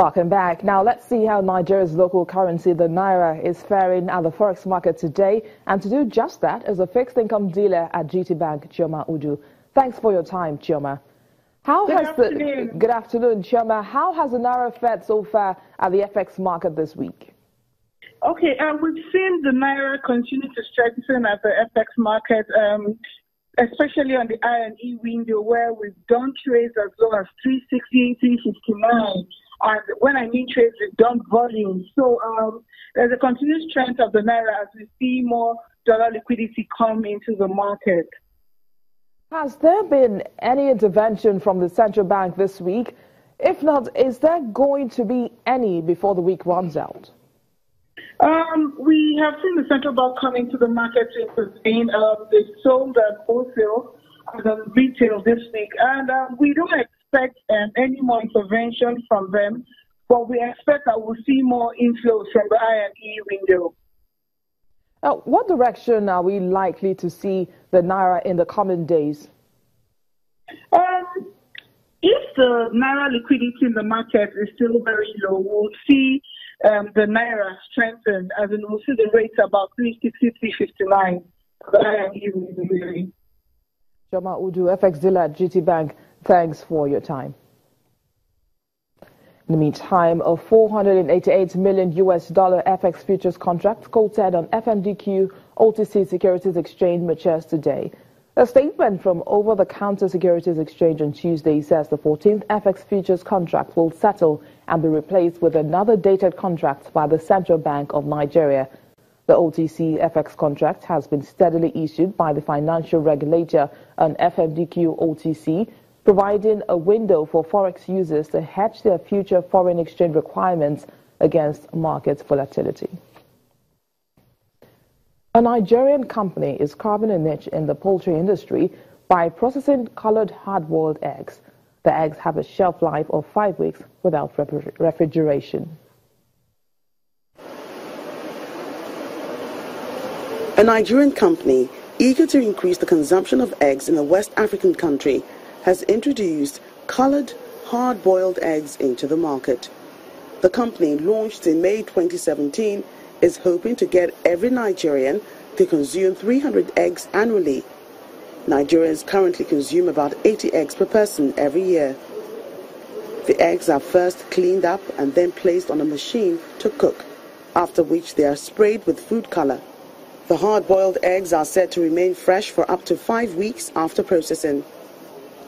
Welcome back. Now let's see how Nigeria's local currency, the naira, is faring at the forex market today. And to do just that is a fixed income dealer at GT Bank, Chioma Udu. Thanks for your time, Chioma. Good afternoon, Chioma. How has the naira fared so far at the FX market this week? Okay, we've seen the naira continue to strengthen at the FX market, especially on the I&E window, where we've done trades as low as 360, 359. And when I mean trades, we've done volume. So there's a continued strength of the naira as we see more dollar liquidity come into the market. Has there been any intervention from the central bank this week? If not, is there going to be any before the week runs out? We have seen the central bank coming to the market to intervene. They sold at wholesale and retail this week, and we don't expect any more intervention from them, but we expect that we'll see more inflows from the I&E window. What direction are we likely to see the naira in the coming days? If the naira liquidity in the market is still very low, we'll see the naira strengthen, as in we'll see the rates about 360, 359. Chioma Udu, FX dealer at GT Bank, thanks for your time. In the meantime, a $488 million FX futures contract quoted on FMDQ OTC Securities Exchange matures today. A statement from over-the-counter securities exchange on Tuesday says the 14th FX futures contract will settle and be replaced with another dated contract by the Central Bank of Nigeria. The OTC FX contract has been steadily issued by the financial regulator on FMDQ OTC, providing a window for forex users to hedge their future foreign exchange requirements against market volatility. A Nigerian company is carving a niche in the poultry industry by processing colored hard-boiled eggs. The eggs have a shelf life of 5 weeks without refrigeration. A Nigerian company eager to increase the consumption of eggs in a West African country has introduced colored hard-boiled eggs into the market. The company, launched in May 2017, is hoping to get every Nigerian to consume 300 eggs annually. Nigerians currently consume about 80 eggs per person every year. The eggs are first cleaned up and then placed on a machine to cook, after which they are sprayed with food color. The hard-boiled eggs are said to remain fresh for up to 5 weeks after processing.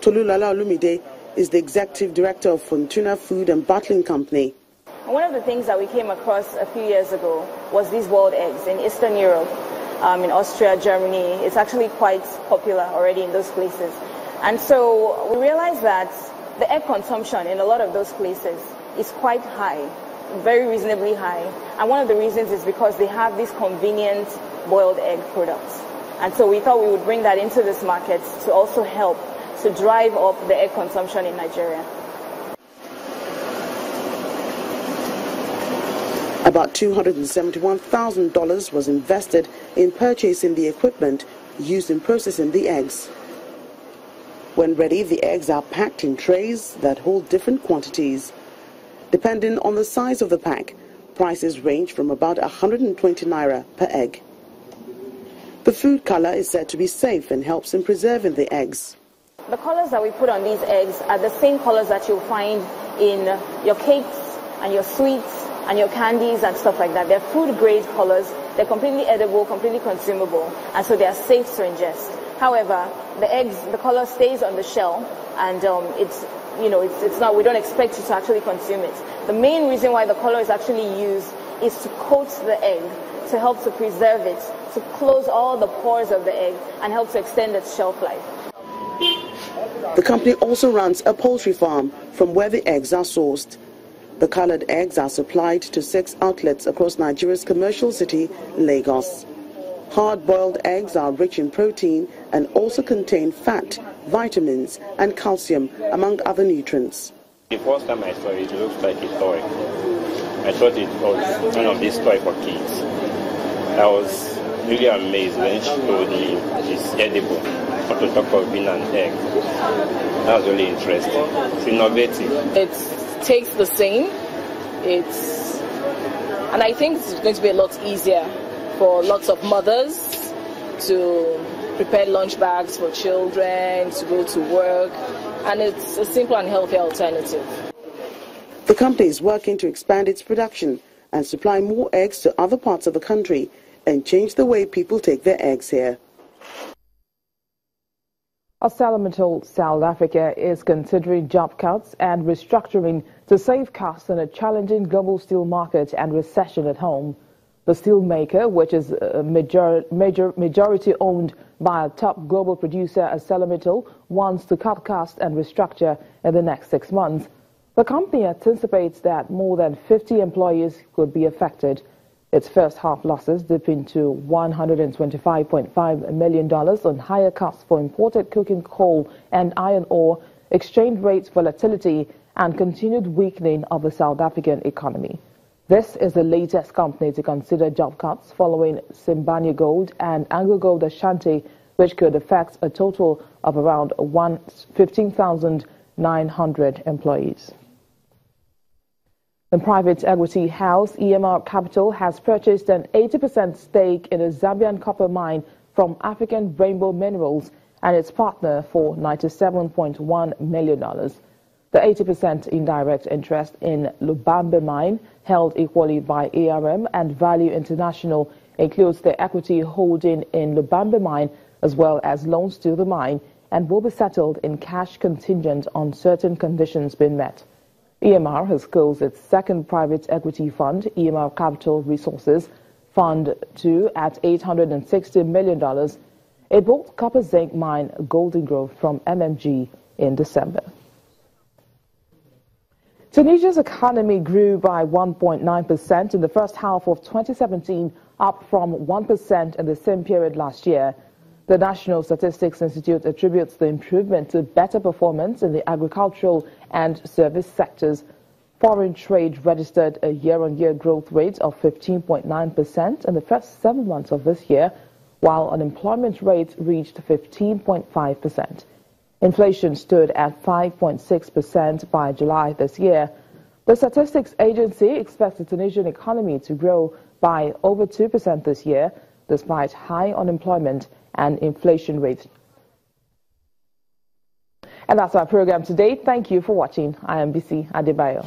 Tolulala Olumide is the executive director of Fortuna Food and Bottling Company. One of the things that we came across a few years ago was these boiled eggs in Eastern Europe, in Austria, Germany. It's actually quite popular already in those places. And so we realized that the egg consumption in a lot of those places is quite high, very reasonably high. And one of the reasons is because they have these convenient boiled egg products. And so we thought we would bring that into this market to also help to drive up the egg consumption in Nigeria. About $271,000 was invested in purchasing the equipment used in processing the eggs. When ready, the eggs are packed in trays that hold different quantities. Depending on the size of the pack, prices range from about 120 naira per egg. The food color is said to be safe and helps in preserving the eggs. The colors that we put on these eggs are the same colors that you'll find in your cakes and your sweets and your candies and stuff like that. They're food-grade colors. They're completely edible, completely consumable, and so they are safe to ingest. However, the eggs, the color stays on the shell, and it's not. We don't expect you to actually consume it. The main reason why the color is actually used is to coat the egg, to help to preserve it, to close all the pores of the egg, and help to extend its shelf life. The company also runs a poultry farm from where the eggs are sourced. The colored eggs are supplied to 6 outlets across Nigeria's commercial city, Lagos. Hard-boiled eggs are rich in protein and also contain fat, vitamins and calcium, among other nutrients. The first time I saw it, it looked like a toy. I thought it was one of these toys for kids. I was really amazed when she told me it's edible, not to talk of being an egg. That was really interesting. It's innovative. It tastes the same, And I think it's going to be a lot easier for lots of mothers to prepare lunch bags for children, to go to work, and it's a simple and healthy alternative. The company is working to expand its production and supply more eggs to other parts of the country and change the way people take their eggs here. ArcelorMittal South Africa is considering job cuts and restructuring to save costs in a challenging global steel market and recession at home. The steel maker, which is majority owned by a top global producer, ArcelorMittal, wants to cut costs and restructure in the next 6 months. The company anticipates that more than 50 employees could be affected. Its first half losses dipping to $125.5 million on higher costs for imported coking coal and iron ore, exchange rates volatility, and continued weakening of the South African economy. This is the latest company to consider job cuts following Simbanya Gold and AngloGold Ashanti, which could affect a total of around 15,900 employees. The private equity house EMR Capital has purchased an 80% stake in a Zambian copper mine from African Rainbow Minerals and its partner for $97.1 million. The 80% indirect interest in Lubambe mine, held equally by ARM and Value International, includes the equity holding in Lubambe mine as well as loans to the mine and will be settled in cash contingent on certain conditions being met. EMR has closed its second private equity fund, EMR Capital Resources Fund 2, at $860 million. It bought copper zinc mine Golden Grove from MMG in December. Tunisia's economy grew by 1.9% in the first half of 2017, up from 1% in the same period last year. The National Statistics Institute attributes the improvement to better performance in the agricultural and service sectors. Foreign trade registered a year-on-year growth rate of 15.9% in the first 7 months of this year, while unemployment rate reached 15.5%. Inflation stood at 5.6% by July this year. The Statistics Agency expects the Tunisian economy to grow by over 2% this year, despite high unemployment and inflation rate. And that's our program today. Thank you for watching. I am BC Adebayo.